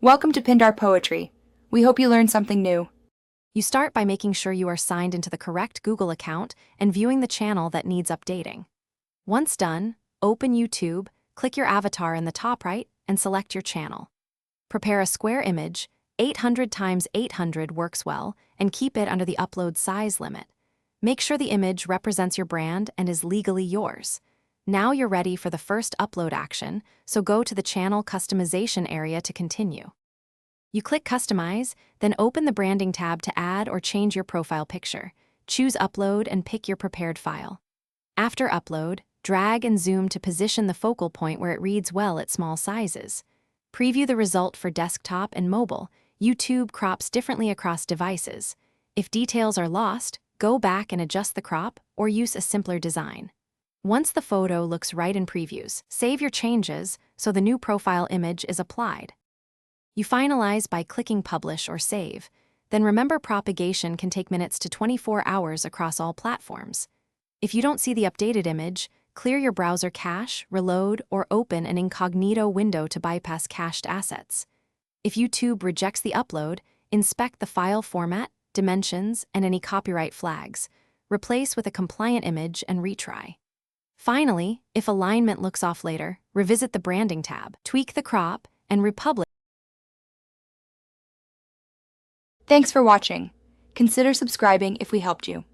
Welcome to Pindar Poetry. We hope you learned something new. You start by making sure you are signed into the correct Google account and viewing the channel that needs updating. Once done, open YouTube, click your avatar in the top right, and select your channel. Prepare a square image. 800 x 800 works well, and keep it under the upload size limit. Make sure the image represents your brand and is legally yours. Now you're ready for the first upload action, so go to the channel customization area to continue. You click Customize, then open the Branding tab to add or change your profile picture. Choose Upload and pick your prepared file. After upload, drag and zoom to position the focal point where it reads well at small sizes. Preview the result for desktop and mobile. YouTube crops differently across devices. If details are lost, go back and adjust the crop or use a simpler design. Once the photo looks right in previews, save your changes so the new profile image is applied. You finalize by clicking Publish or Save. Then remember, propagation can take minutes to 24 hours across all platforms. If you don't see the updated image, clear your browser cache, reload, or open an incognito window to bypass cached assets. If YouTube rejects the upload, inspect the file format, dimensions, and any copyright flags. Replace with a compliant image and retry. Finally, if alignment looks off later, revisit the Branding tab, tweak the crop, and republish. Thanks for watching. Consider subscribing if we helped you.